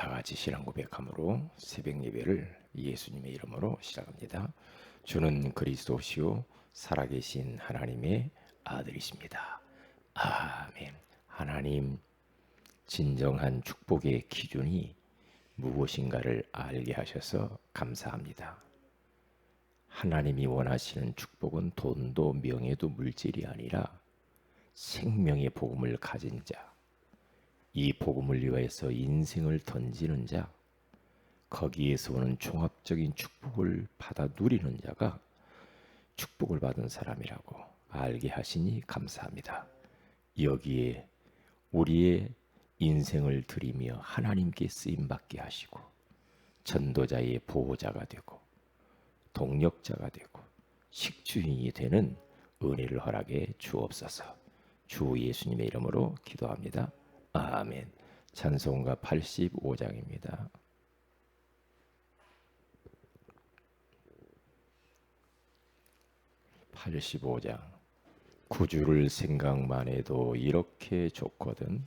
다 같이 신앙 고백함으로 새벽 예배를 예수님의 이름으로 시작합니다. 주는 그리스도시요 살아계신 하나님의 아들이십니다. 아멘. 하나님, 진정한 축복의 기준이 무엇인가를 알게 하셔서 감사합니다. 하나님이 원하시는 축복은 돈도 명예도 물질이 아니라 생명의 복음을 가진 자, 이 복음을 위하여서 인생을 던지는 자, 거기에서 오는 종합적인 축복을 받아 누리는 자가 축복을 받은 사람이라고 알게 하시니 감사합니다. 여기에 우리의 인생을 드리며 하나님께 쓰임받게 하시고 전도자의 보호자가 되고 동력자가 되고 식주인이 되는 은혜를 허락해 주옵소서. 주 예수님의 이름으로 기도합니다. 아멘. 찬송가 85장입니다. 구주를 생각만 해도 이렇게 좋거든.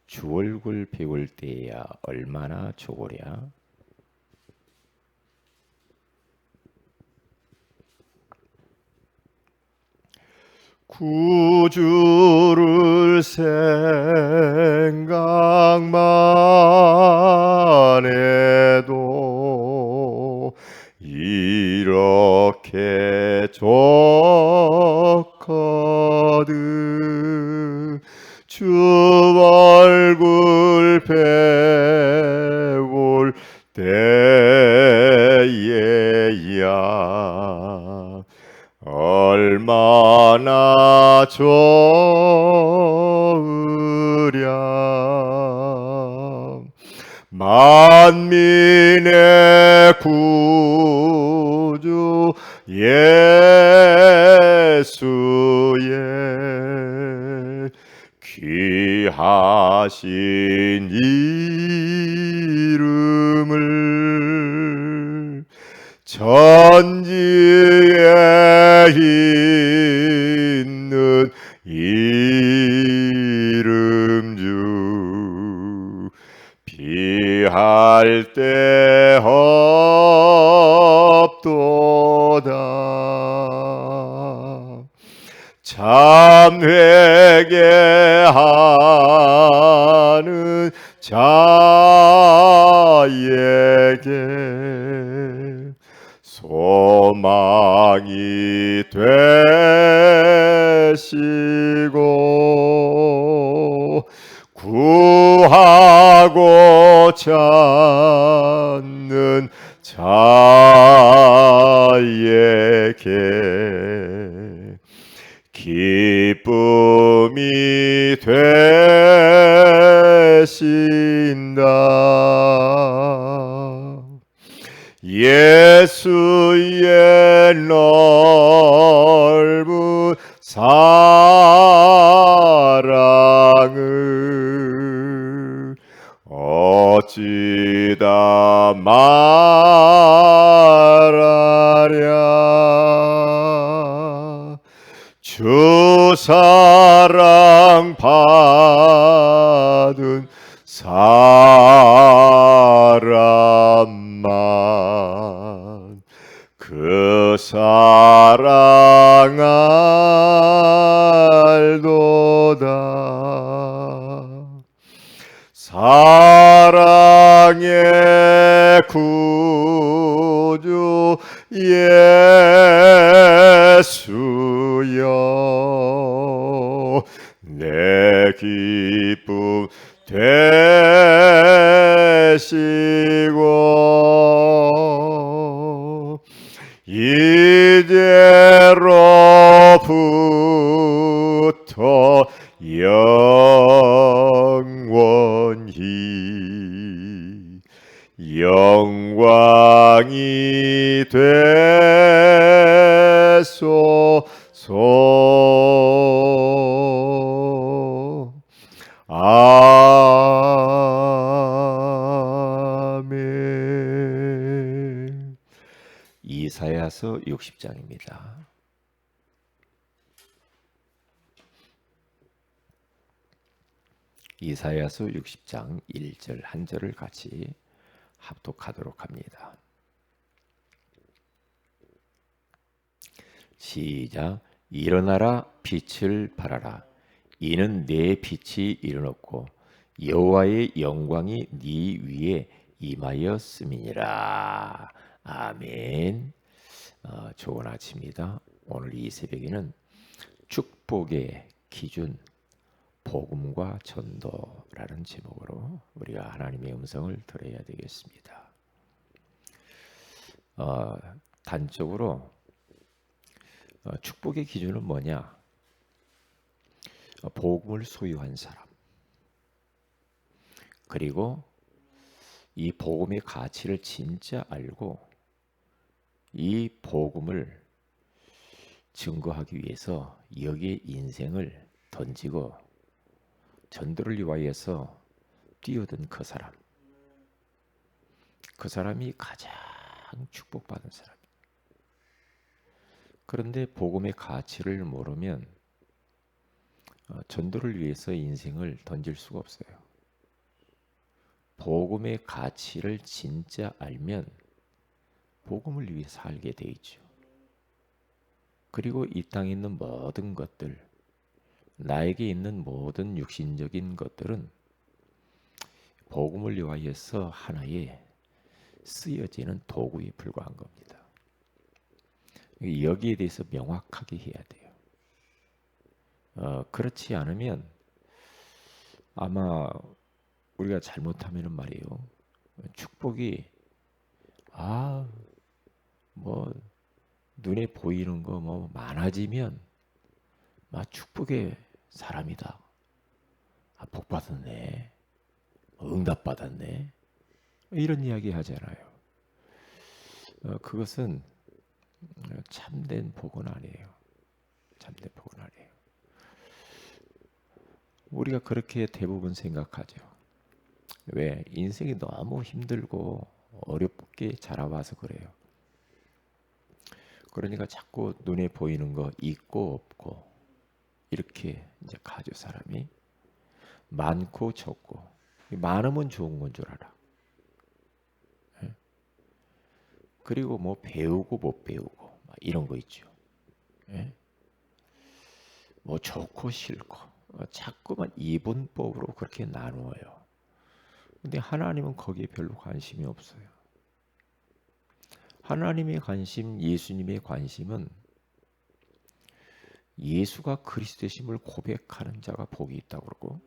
주 얼굴 배울 때야 얼마나 좋으랴. 구주를 생각만 해도 이렇게 좋거든. 주 얼굴 배울 때에야 얼마나 좋으랴. 만민의 구주 예수의 귀하신 이름을 천지에 있는 이름 중 비할 데 없도다. 참 회개하는 자에게 소망이 되시고 구하고 찾는 자에게 기쁨이 되신다. 예수의 넓은 사랑을 어찌다 말하랴. 주 사랑 받은 사람만 그 사랑 알도다. 사랑의 구주 예수여, 내 기쁨 되시고 이제로부터 영원히 영광이 되소서. 아멘. 이사야서 60장입니다. 이사야서 60장 1절 한 절을 같이 합독하도록 합니다. 시작. 일어나라 빛을 발하라. 이는 내 빛이 일어났고 여호와의 영광이 네 위에 임하였음이니라. 아멘. 좋은 아침입니다. 오늘 이 새벽에는 축복의 기준 복음과 전도라는 제목으로 우리가 하나님의 음성을 들어야 되겠습니다. 단적으로 축복의 기준은 뭐냐? 복음을 소유한 사람, 그리고 이 복음의 가치를 진짜 알고 이 복음을 증거하기 위해서 여기에 인생을 던지고 전도를 위하여서 뛰어든 그 사람이 가장 축복받은 사람. 그런데 복음의 가치를 모르면 전도를 위해서 인생을 던질 수가 없어요. 복음의 가치를 진짜 알면 복음을 위해 살게 돼 있죠. 그리고 이 땅에 있는 모든 것들, 나에게 있는 모든 육신적인 것들은 복음을 위하여서 하나의 쓰여지는 도구에 불과한 겁니다. 여기에 대해서 명확하게 해야 돼요. 그렇지 않으면 아마 우리가 잘못하면 말이에요. 축복이 뭐 눈에 보이는 거 뭐 많아지면 축복의 사람이다. 복 받았네. 응답 받았네. 이런 이야기 하잖아요. 그것은 참된 복은 아니에요. 참된 복은 아니에요. 우리가 그렇게 대부분 생각하죠. 왜? 인생이 너무 힘들고 어렵게 자라와서 그래요. 그러니까 자꾸 눈에 보이는 거 있고 없고 이렇게 이제 가죠. 사람이 많고 적고, 많으면 좋은 건 줄 알아. 그리고 뭐 배우고 못 배우고 이런 거 있죠. 뭐 좋고 싫고 자꾸만 이분법으로 그렇게 나누어요. 근데 하나님은 거기에 별로 관심이 없어요. 하나님의 관심, 예수님의 관심은 예수가 그리스도심을 고백하는 자가 복이 있다고 그러고,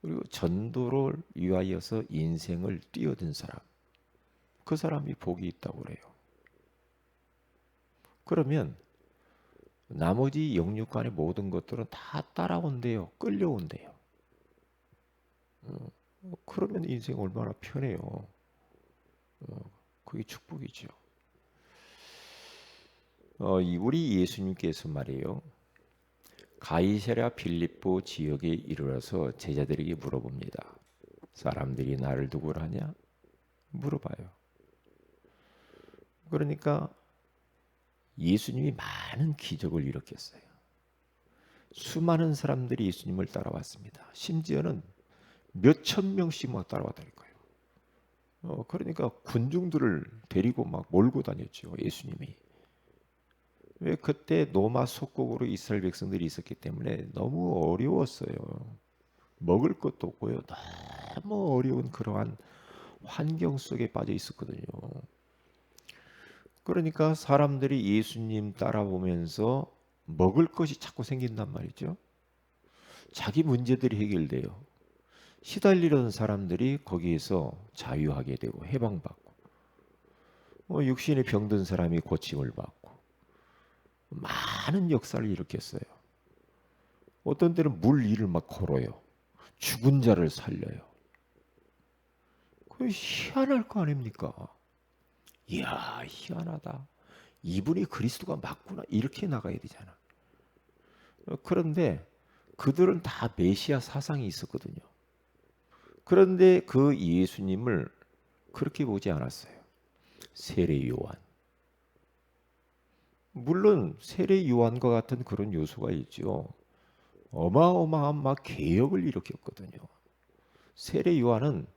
그리고 전도를 위하여서 인생을 뛰어든 사람, 그 사람이 복이 있다고 그래요. 그러면 나머지 영육간의 모든 것들은 다 따라온대요. 끌려온대요. 그러면 인생 얼마나 편해요. 그게 축복이죠. 우리 예수님께서 말이에요. 가이사랴 빌립보 지역에 이르러서 제자들에게 물어봅니다. 사람들이 나를 누구라 하냐? 물어봐요. 그러니까 예수님이 많은 기적을 일으켰어요. 수많은 사람들이 예수님을 따라왔습니다. 심지어는 몇천 명씩 막 따라왔다니까요. 그러니까 군중들을 데리고 막 몰고 다녔죠. 예수님이. 왜? 그때 로마 속국으로 이스라엘 백성들이 있었기 때문에 너무 어려웠어요. 먹을 것도 없고요. 너무 어려운 그러한 환경 속에 빠져 있었거든요. 그러니까 사람들이 예수님 따라오면서 먹을 것이 자꾸 생긴단 말이죠. 자기 문제들이 해결돼요. 시달리던 사람들이 거기에서 자유하게 되고 해방받고, 육신에 병든 사람이 고침을 받고, 많은 역사를 일으켰어요. 어떤 때는 물 위를 막 걸어요. 죽은 자를 살려요. 그 희한할 거 아닙니까? 이야, 희한하다. 이분이 그리스도가 맞구나. 이렇게 나가야 되잖아. 그런데 그들은 다 메시아 사상이 있었거든요. 그런데 그 예수님을 그렇게 보지 않았어요. 세례 요한. 물론 세례 요한과 같은 그런 요소가 있죠. 어마어마한 막 개혁을 일으켰거든요. 세례 요한은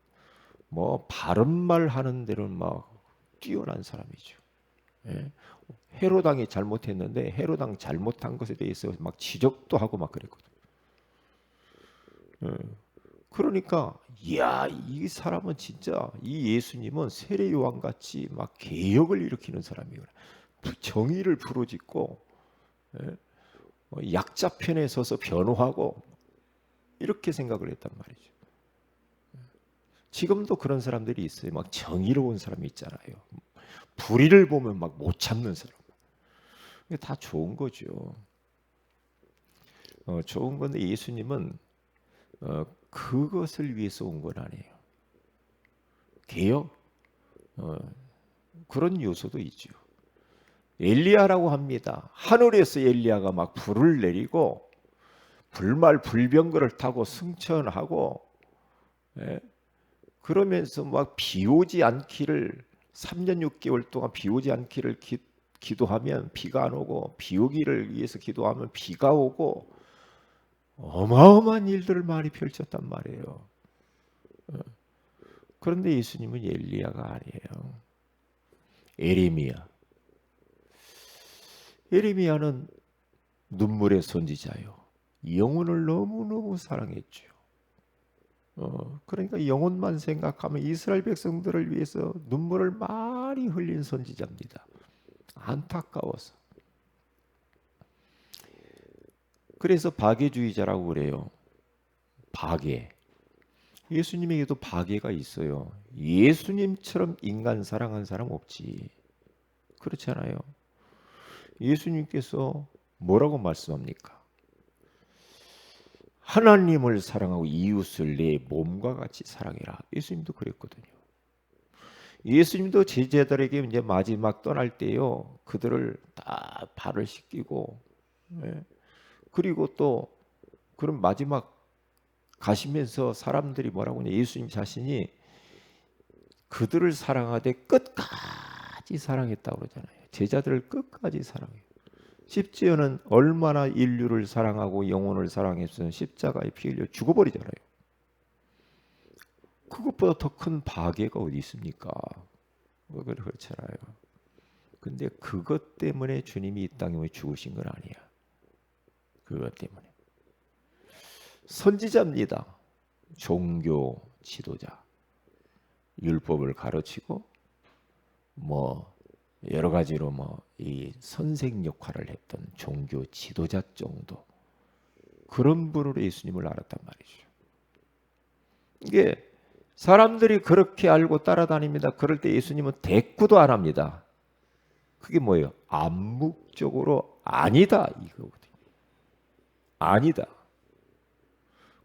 뭐 바른 말 하는 데는 막 뛰어난 사람이죠. 예? 헤로당이 잘못했는데 헤로당 잘못한 것에 대해서 막 지적도 하고 막 그랬거든요. 예. 그러니까 이야, 이 사람은 진짜 이 예수님은 세례 요한 같이 막 개혁을 일으키는 사람이구나. 정의를 부르짖고, 예? 약자 편에 서서 변호하고 이렇게 생각을 했단 말이죠. 지금도 그런 사람들이 있어요. 막 정의로운 사람이 있잖아요. 불의를 보면 막 못 참는 사람. 이게 다 좋은 거죠. 좋은 건데 예수님은 그것을 위해서 온 건 아니에요. 개혁, 그런 요소도 있죠. 엘리야라고 합니다. 하늘에서 엘리야가 막 불을 내리고 불말 불병거를 타고 승천하고, 예? 그러면서 막 비 오지 않기를 3년 6개월 동안 비 오지 않기를 기도하면 비가 안 오고 비 오기를 위해서 기도하면 비가 오고 어마어마한 일들을 많이 펼쳤단 말이에요. 그런데 예수님은 엘리야가 아니에요. 에레미야는 눈물의 선지자요. 영혼을 너무너무 사랑했죠. 그러니까 영혼만 생각하면 이스라엘 백성들을 위해서 눈물을 많이 흘린 선지자입니다. 안타까워서. 그래서 박애주의자라고 그래요. 박애. 예수님에게도 박애가 있어요. 예수님처럼 인간 사랑한 사람 없지. 그렇잖아요. 예수님께서 뭐라고 말씀합니까? 하나님을 사랑하고 이웃을 내 몸과 같이 사랑해라. 예수님도 그랬거든요. 예수님도 제자들에게 이제 마지막 떠날 때요, 그들을 다 발을 씻기고, 예. 그리고 또 그런 마지막 가시면서 사람들이 뭐라고 하냐, 예수님 자신이 그들을 사랑하되 끝까지 사랑했다고 그러잖아요. 제자들을 끝까지 사랑해요. 십자가는 얼마나 인류를 사랑하고 영혼을 사랑했으면 십자가에 피 흘려 죽어버리잖아요. 그것보다 더 큰 박애가 어디 있습니까? 그렇잖아요. 근데 그것 때문에 주님이 이 땅에 죽으신 건 아니야. 그것 때문에. 선지자입니다. 종교 지도자. 율법을 가르치고 뭐 여러 가지로 뭐 이 선생 역할을 했던 종교 지도자 정도, 그런 분으로 예수님을 알았단 말이죠. 이게 사람들이 그렇게 알고 따라다닙니다. 그럴 때 예수님은 대꾸도 안 합니다. 그게 뭐예요? 암묵적으로 아니다 이거거든요. 아니다.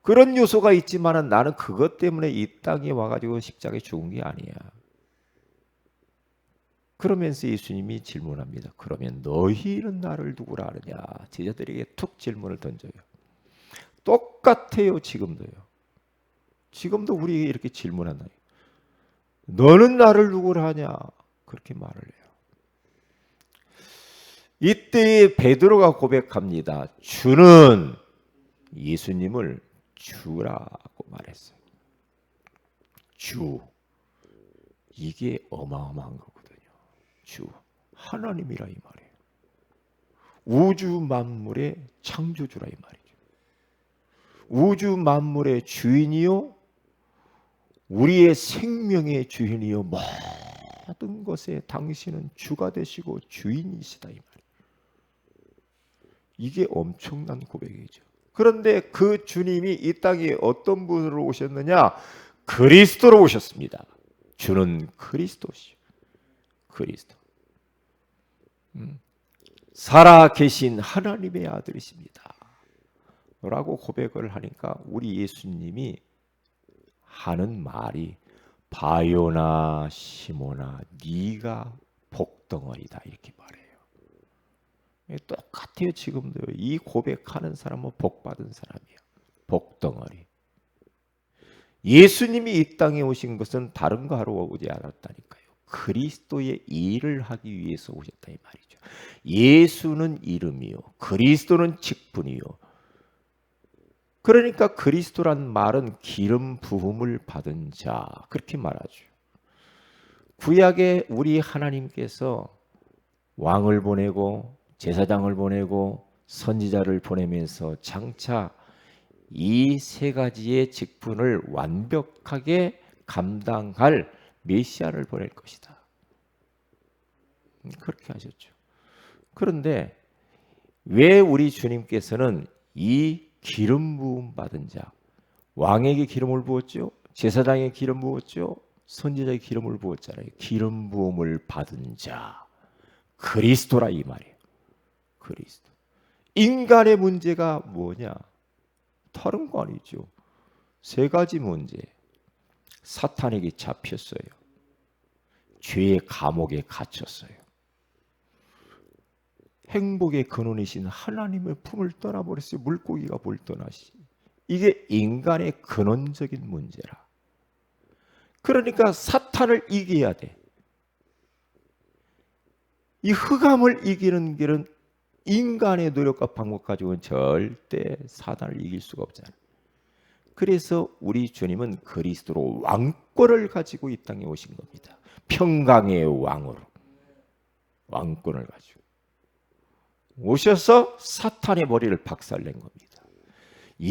그런 요소가 있지만은 나는 그것 때문에 이 땅에 와가지고 십자가에 죽은 게 아니야. 그러면서 예수님이 질문합니다. 그러면 너희는 나를 누구라 하느냐? 제자들에게 툭 질문을 던져요. 똑같아요. 지금도요. 지금도 우리에게 이렇게 질문하나요? 너는 나를 누구라 하냐? 그렇게 말을 해요. 이때 베드로가 고백합니다. 주는 예수님을 주라고 말했어요. 주. 이게 어마어마한 거거든요. 주. 하나님이라 이 말이에요. 우주 만물의 창조주라 이 말이죠. 우주 만물의 주인이요, 우리의 생명의 주인이요, 모든 것에 당신은 주가 되시고 주인이시다 이 말이에요. 이게 엄청난 고백이죠. 그런데 그 주님이 이 땅에 어떤 분으로 오셨느냐? 그리스도로 오셨습니다. 주는 그리스도시요. 그리스도. 살아 계신 하나님의 아들이십니다. 라고 고백을 하니까 우리 예수님이 하는 말이 바요나 시모나 네가 복덩어리다 이렇게 말해요. 똑같아요. 지금도 이 고백하는 사람은 복받은 사람이에요. 복덩어리. 예수님이 이 땅에 오신 것은 다른 거 하러 오지 않았다니까요. 그리스도의 일을 하기 위해서 오셨다 이 말이죠. 예수는 이름이요, 그리스도는 직분이요, 그러니까 그리스도란 말은 기름 부음을 받은 자, 그렇게 말하죠. 구약에 우리 하나님께서 왕을 보내고 제사장을 보내고 선지자를 보내면서 장차 이 세 가지의 직분을 완벽하게 감당할 메시아를 보낼 것이다. 그렇게 하셨죠. 그런데 왜 우리 주님께서는 이 기름 부음 받은 자, 왕에게 기름을 부었죠, 제사장에게 기름 부었죠, 선지자에게 기름을 부었잖아요. 기름 부음을 받은 자, 그리스도라 이 말이에요. 그리스도. 인간의 문제가 뭐냐? 다른 거 아니죠. 세 가지 문제. 사탄에게 잡혔어요. 죄의 감옥에 갇혔어요. 행복의 근원이신 하나님의 품을 떠나버렸어요. 물고기가 뭘 떠나시. 이게 인간의 근원적인 문제라. 그러니까 사탄을 이겨야 돼. 이 흑암을 이기는 길은 인간의 노력과 방법 가지고는 절대 사단을 이길 수가 없잖아요. 그래서 우리 주님은 그리스도로 왕권을 가지고 이 땅에 오신 겁니다. 평강의 왕으로 왕권을 가지고 오셔서 사탄의 머리를 박살낸 겁니다.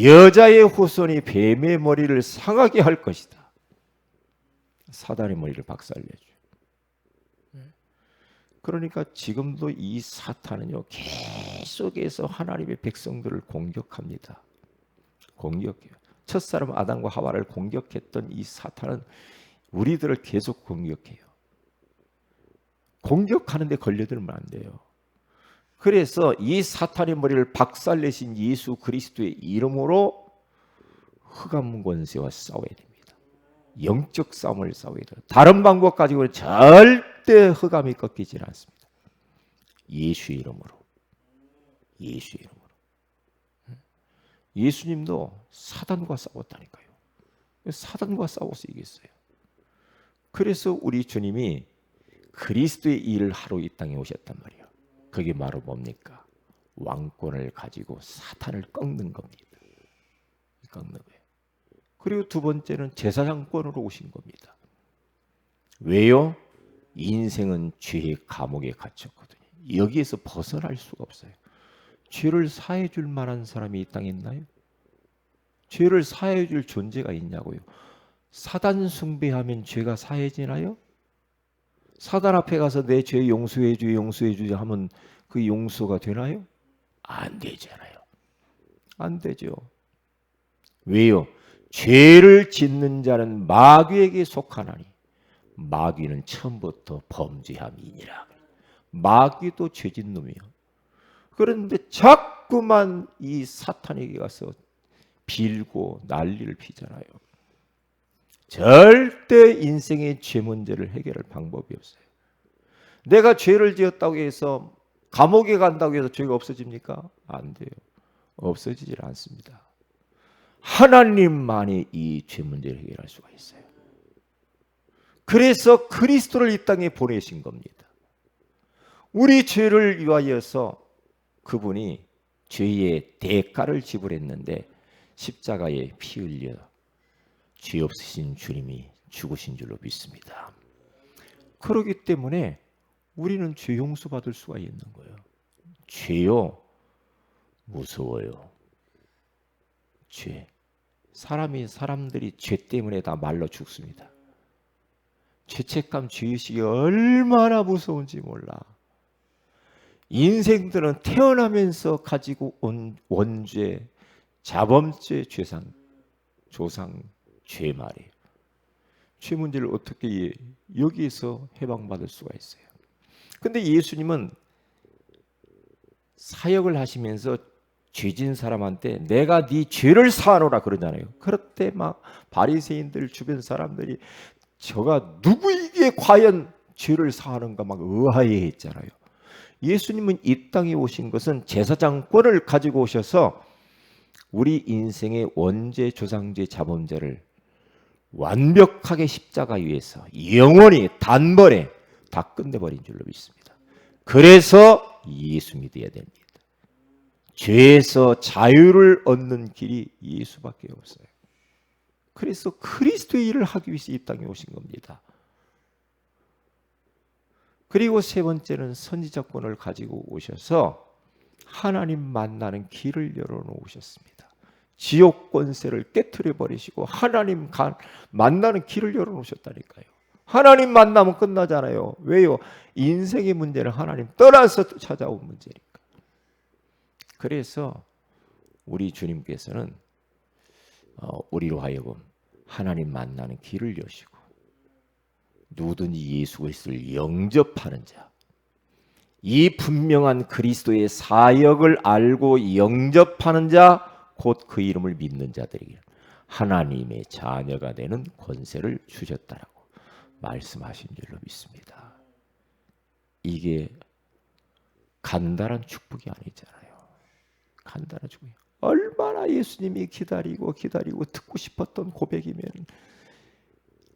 여자의 후손이 뱀의 머리를 상하게 할 것이다. 사단의 머리를 박살내죠. 그러니까 지금도 이 사탄은요, 계속해서 하나님의 백성들을 공격합니다. 공격해요. 첫사람 아담과 하와를 공격했던 이 사탄은 우리들을 계속 공격해요. 공격하는데 걸려들면 안 돼요. 그래서 이 사탄의 머리를 박살내신 예수 그리스도의 이름으로 흑암 권세와 싸워야 됩니다. 영적 싸움을 싸워야 돼요. 다른 방법 가지고는 절대 흑암이 꺾이질 않습니다. 예수의 이름으로. 예수의 이름으로. 예수님도 사단과 싸웠다니까요. 사단과 싸워서 이겼어요. 그래서 우리 주님이 그리스도의 일을 하러 이 땅에 오셨단 말이에요. 그게 바로 뭡니까? 왕권을 가지고 사탄을 꺾는 겁니다. 꺾는 거예요. 그리고 두 번째는 제사장권으로 오신 겁니다. 왜요? 인생은 죄의 감옥에 갇혔거든요. 여기에서 벗어날 수가 없어요. 죄를 사해 줄 만한 사람이 이 땅에 있나요? 죄를 사해 줄 존재가 있냐고요. 사단 숭배하면 죄가 사해지나요? 사단 앞에 가서 내 죄 용서해 주지 하면 그 용서가 되나요? 안 되잖아요. 안 되죠. 왜요? 죄를 짓는 자는 마귀에게 속하나니 마귀는 처음부터 범죄함이니라. 마귀도 죄진 놈이요. 그런데 자꾸만 이 사탄에게 가서 빌고 난리를 피잖아요. 절대 인생의 죄 문제를 해결할 방법이 없어요. 내가 죄를 지었다고 해서 감옥에 간다고 해서 죄가 없어집니까? 안 돼요. 없어지질 않습니다. 하나님만이 이 죄 문제를 해결할 수가 있어요. 그래서 그리스도를 이 땅에 보내신 겁니다. 우리 죄를 위하여서 그분이 죄의 대가를 지불했는데 십자가에 피 흘려 죄 없으신 주님이 죽으신 줄로 믿습니다. 그렇기 때문에 우리는 죄 용서 받을 수가 있는 거예요. 죄요 무서워요. 죄. 사람들이 죄 때문에 다 말라 죽습니다. 죄책감, 죄의식이 얼마나 무서운지 몰라. 인생들은 태어나면서 가지고 온 원죄, 자범죄, 조상, 죄 말이에요. 죄 문제를 어떻게 여기에서 해방받을 수가 있어요. 근데 예수님은 사역을 하시면서 죄진 사람한테 내가 네 죄를 사하노라 그러잖아요. 그럴 때 막 바리새인들 주변 사람들이 저가 누구에게 과연 죄를 사하는가 막 의아해했잖아요. 예수님은 이 땅에 오신 것은 제사장권을 가지고 오셔서 우리 인생의 원죄, 조상죄, 자범죄를 완벽하게 십자가 위에서 영원히 단번에 다 끝내버린 줄로 믿습니다. 그래서 예수 믿어야 됩니다. 죄에서 자유를 얻는 길이 예수밖에 없어요. 그래서 그리스도의 일을 하기 위해서 이 땅에 오신 겁니다. 그리고 세 번째는 선지자권을 가지고 오셔서 하나님 만나는 길을 열어놓으셨습니다. 지옥 권세를 깨트려 버리시고 하나님 만나는 길을 열어놓으셨다니까요. 하나님 만나면 끝나잖아요. 왜요? 인생의 문제는 하나님 떠나서 찾아온 문제니까. 그래서 우리 주님께서는 우리로 하여금 하나님 만나는 길을 여시고 누구든지 예수 그리스도를 영접하는 자, 이 분명한 그리스도의 사역을 알고 영접하는 자, 곧 그 이름을 믿는 자들에게 하나님의 자녀가 되는 권세를 주셨다라고 말씀하신 줄로 믿습니다. 이게 간단한 축복이 아니잖아요. 간단한 축복이. 얼마나 예수님이 기다리고 듣고 싶었던 고백이면,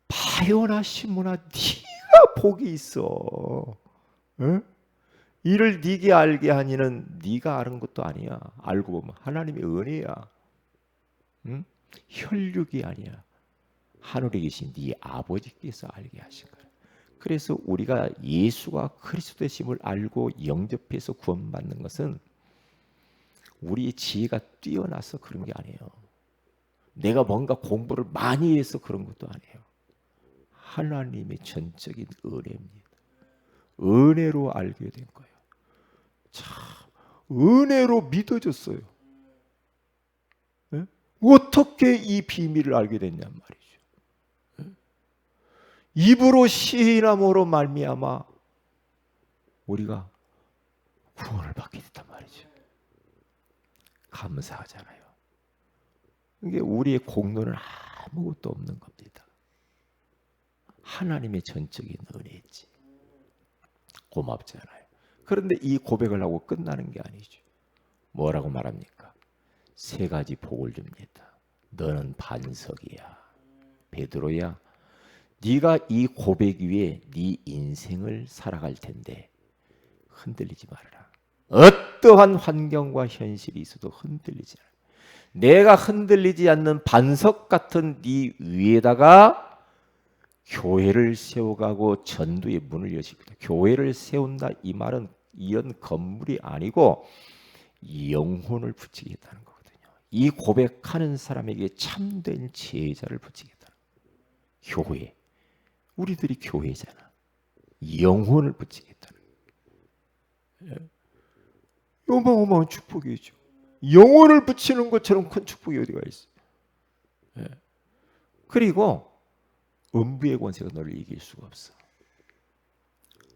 바요나 시므나 네가 복이 있어. 응? 이를 네게 알게 하니는 네가 아는 것도 아니야. 알고 보면 하나님의 은혜야. 응? 혈육이 아니야. 하늘에 계신 네 아버지께서 알게 하신 거야. 그래서 우리가 예수가 그리스도 되심을 알고 영접해서 구원받는 것은 우리의 지혜가 뛰어나서 그런 게 아니에요. 내가 뭔가 공부를 많이 해서 그런 것도 아니에요. 하나님의 전적인 은혜입니다. 은혜로 알게 된 거예요. 참 은혜로 믿어졌어요. 네? 어떻게 이 비밀을 알게 됐냔 말이죠. 네? 입으로 시인함으로 말미암아 우리가 구원을 받게 됐단 말이죠. 감사하잖아요. 이게 우리의 공로는 아무것도 없는 겁니다. 하나님의 전적인 은혜지. 고맙잖아요. 그런데 이 고백을 하고 끝나는 게 아니죠. 뭐라고 말합니까? 세 가지 복을 줍니다. 너는 반석이야. 베드로야, 네가 이 고백 위에 네 인생을 살아갈 텐데 흔들리지 말아라. 어떠한 환경과 현실이 있어도 흔들리지 않아. 내가 흔들리지 않는 반석 같은 네 위에다가 교회를 세워가고 전도의 문을 여십니다. 교회를 세운다 이 말은 이런 건물이 아니고 영혼을 붙이겠다는 거거든요. 이 고백하는 사람에게 참된 제자를 붙이겠다는 거예요. 교회. 우리들이 교회잖아. 영혼을 붙이겠다는 거예요. 어마어마한 축복이죠. 영혼을 붙이는 것처럼 큰 축복이 어디가 있어요. 그리고 음부의 권세가 너를 이길 수가 없어.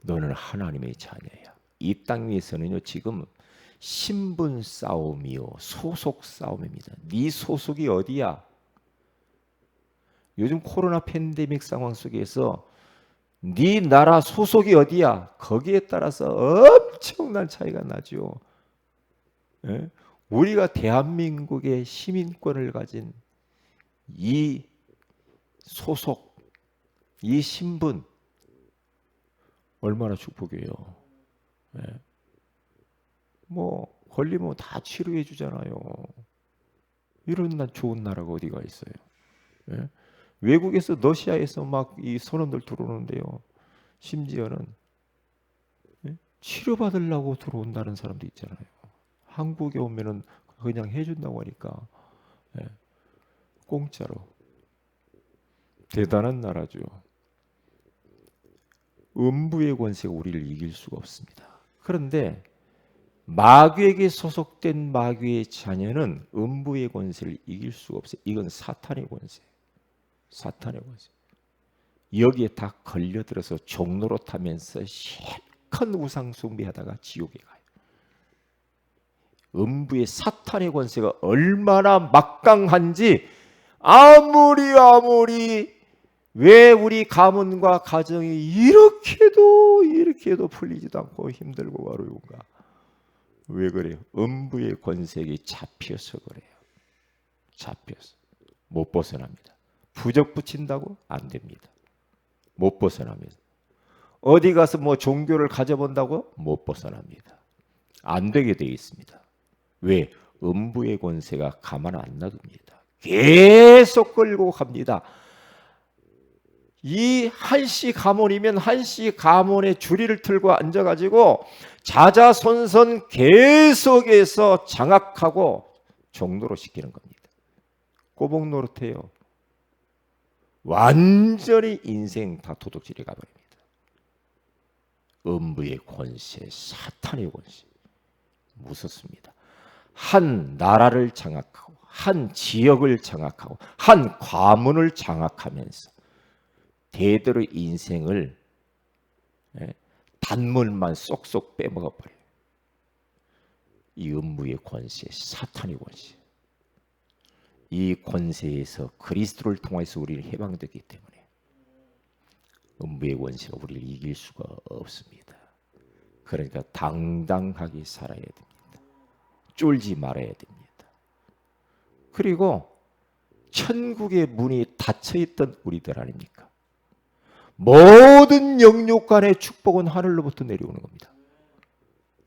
너는 하나님의 자녀야. 이 땅 위에서는요, 지금 신분 싸움이요, 소속 싸움입니다. 네 소속이 어디야? 요즘 코로나 팬데믹 상황 속에서 네 나라 소속이 어디야? 거기에 따라서 엄청난 차이가 나죠. 예? 우리가 대한민국의 시민권을 가진 이 소속, 이 신분 얼마나 축복이에요. 예. 뭐 걸리면 다 치료해 주잖아요. 이런 난 좋은 나라가 어디가 있어요. 예. 외국에서 러시아에서 막 이 선원들 들어오는데요. 심지어는 치료받으려고 들어온다는 사람도 있잖아요. 한국에 오면은 그냥 해준다고 하니까 공짜로. 대단한 나라죠. 음부의 권세가 우리를 이길 수가 없습니다. 그런데 마귀에게 소속된 마귀의 자녀는 음부의 권세를 이길 수가 없어요. 이건 사탄의 권세. 사탄의 권세. 여기에 다 걸려들어서 종로로 타면서 실컷 우상 숭배하다가 지옥에 가요. 음부의 사탄의 권세가 얼마나 막강한지 아무리 왜 우리 가문과 가정이 이렇게도 풀리지도 않고 힘들고 어려운가? 왜 그래요? 음부의 권세에 잡혀서 그래요. 잡혀서 못 벗어납니다. 부적 붙인다고 안 됩니다. 못 벗어납니다. 어디 가서 뭐 종교를 가져본다고 못 벗어납니다. 안 되게 되어 있습니다. 왜? 음부의 권세가 가만 안 놔둡니다. 계속 끌고 갑니다. 이 한시 가문이면 한시 가문의 주리를 틀고 앉아가지고 자자손손 계속해서 장악하고 종로로 시키는 겁니다. 꼬복 노릇해요. 완전히 인생 다 도둑질이 가버립니다. 음부의 권세, 사탄의 권세 무섭습니다. 한 나라를 장악하고 한 지역을 장악하고 한 과문을 장악하면서 대대로 인생을 단물만 쏙쏙 빼먹어버려요. 이 음부의 권세, 사탄의 권세. 이 권세에서 그리스도를 통해서 우리는 해방되기 때문에 음부의 권세가 우리를 이길 수가 없습니다. 그러니까 당당하게 살아야 됩니다. 쫄지 말아야 됩니다. 그리고 천국의 문이 닫혀있던 우리들 아닙니까? 모든 영육간의 축복은 하늘로부터 내려오는 겁니다.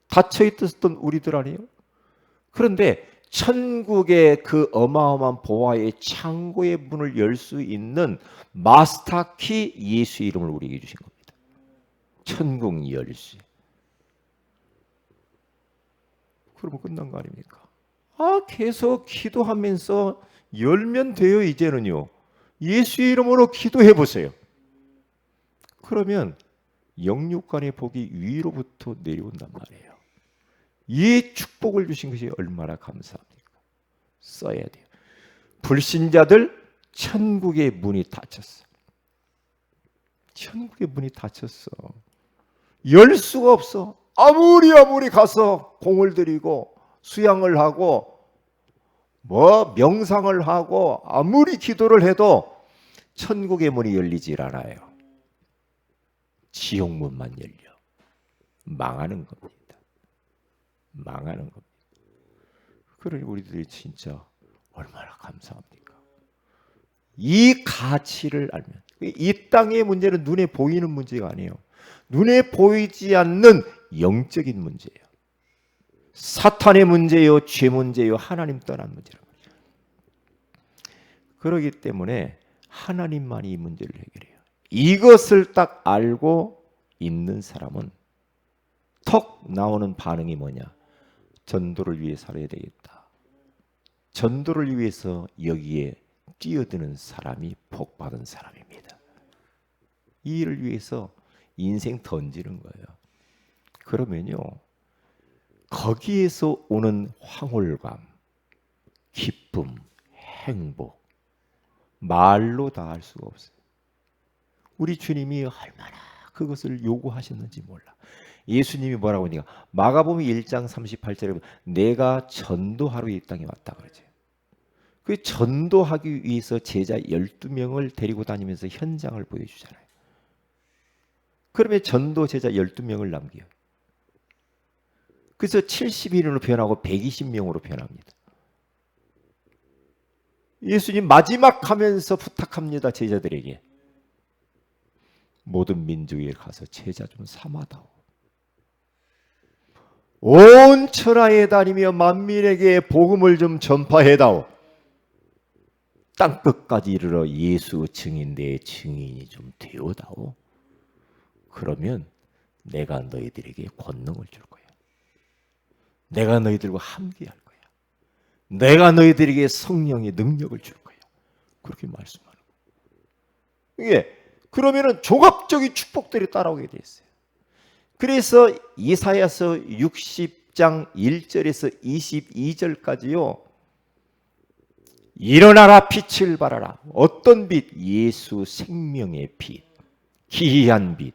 닫혀있었던 우리들 아니에요? 그런데 천국의 그 어마어마한 보화의 창고의 문을 열 수 있는 마스터키 예수 이름을 우리에게 주신 겁니다. 천국 열쇠. 그러면 끝난 거 아닙니까? 계속 기도하면서 열면 돼요. 이제는요. 예수 이름으로 기도해 보세요. 그러면 영육간의 복이 위로부터 내려온단 말이에요. 이 축복을 주신 것이 얼마나 감사합니까? 써야 돼요. 불신자들 천국의 문이 닫혔어. 천국의 문이 닫혔어. 열 수가 없어. 아무리 가서 공을 들이고 수양을 하고 명상을 하고 아무리 기도를 해도 천국의 문이 열리질 않아요. 지옥문만 열려. 망하는 겁니다. 망하는 겁니다. 그러니 우리들이 진짜 얼마나 감사합니까? 이 가치를 알면, 이 땅의 문제는 눈에 보이는 문제가 아니에요. 눈에 보이지 않는 영적인 문제예요. 사탄의 문제요, 죄 문제요, 하나님 떠난 문제란 말이죠. 그렇기 때문에 하나님만이 이 문제를 해결해요. 이것을 딱 알고 있는 사람은 턱 나오는 반응이 뭐냐? 전도를 위해 살아야 되겠다. 전도를 위해서 여기에 뛰어드는 사람이 복받은 사람입니다. 이 일을 위해서 인생 던지는 거예요. 그러면요, 거기에서 오는 황홀감, 기쁨, 행복, 말로 다 할 수가 없어요. 우리 주님이 얼마나 그것을 요구하셨는지 몰라. 예수님이 뭐라고 하니까 마가복음 1장 38절에 내가 전도하러 이 땅에 왔다 그러죠. 그 전도하기 위해서 제자 12명을 데리고 다니면서 현장을 보여주잖아요. 그러면 전도 제자 12명을 남겨요. 그래서 70인으로 변하고 120명으로 변합니다. 예수님 마지막 하면서 부탁합니다. 제자들에게. 모든 민족에 가서 제자 좀 삼아다오. 온 천하에 다니며 만민에게 복음을 좀 전파해다오. 땅끝까지 이르러 예수 증인 내 증인이 좀 되어다오. 그러면 내가 너희들에게 권능을 줄 거야. 내가 너희들과 함께할 거야. 내가 너희들에게 성령의 능력을 줄 거야. 그렇게 말씀하는 거예요. 이게 그러면은 종합적인 축복들이 따라오게 돼 있어요. 그래서 이사야서 60장 1절에서 22절까지요. 일어나라 빛을 발하라. 어떤 빛? 예수 생명의 빛, 기이한 빛,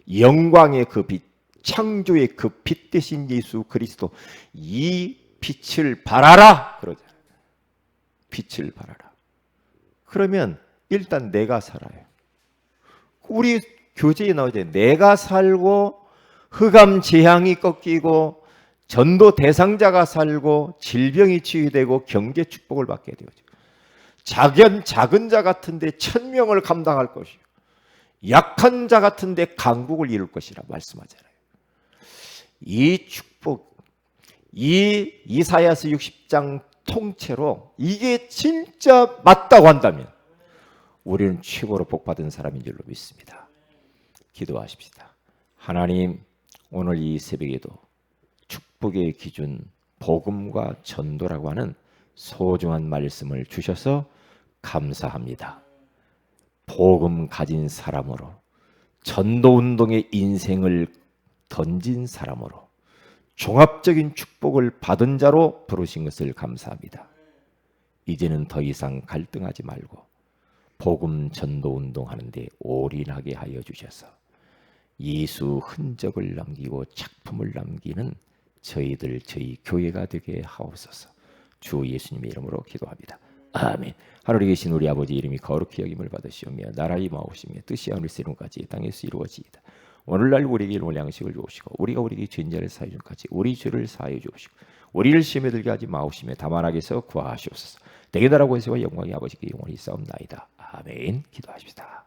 영광의 그 빛, 창조의 그 빛 대신 예수 그리스도. 이 빛을 발하라 그러잖아요. 빛을 발하라. 그러면 일단 내가 살아요. 우리 교재에 나오죠. 내가 살고 흑암 재앙이 꺾이고 전도 대상자가 살고 질병이 치유되고 경제 축복을 받게 되죠. 작은 자 같은데 1000명을 감당할 것이요. 약한 자 같은데 강국을 이룰 것이라 말씀하잖아요. 이 축복, 이 이사야서 60장 통째로 이게 진짜 맞다고 한다면 우리는 최고로 복받은 사람인 줄로 믿습니다. 기도하십시다. 하나님, 오늘 이 새벽에도 축복의 기준 복음과 전도라고 하는 소중한 말씀을 주셔서 감사합니다. 복음 가진 사람으로, 전도운동의 인생을 던진 사람으로, 종합적인 축복을 받은 자로 부르신 것을 감사합니다. 이제는 더 이상 갈등하지 말고 복음 전도운동 하는데 올인하게 하여 주셔서 예수 흔적을 남기고 작품을 남기는 저희 교회가 되게 하옵소서. 주 예수님의 이름으로 기도합니다. 아멘. 하늘에 계신 우리 아버지 이름이 거룩히 여김을 받으시오며 나라의 임하옵시며 뜻이 하늘에서 이룬같이 땅에서 이루어지이다. 오늘날 우리에게 일용할 양식을 주옵시고 우리가 우리에게 죄인자를 사하여 준 같이 우리 죄를 사하여 주옵시고 우리를 시험에 들게 하지 마옵시며 다만 악에서 구하시옵소서. 대개 나라 권세와 영광이 아버지께 영원히 있사옵나이다. 아멘. 기도하십시다.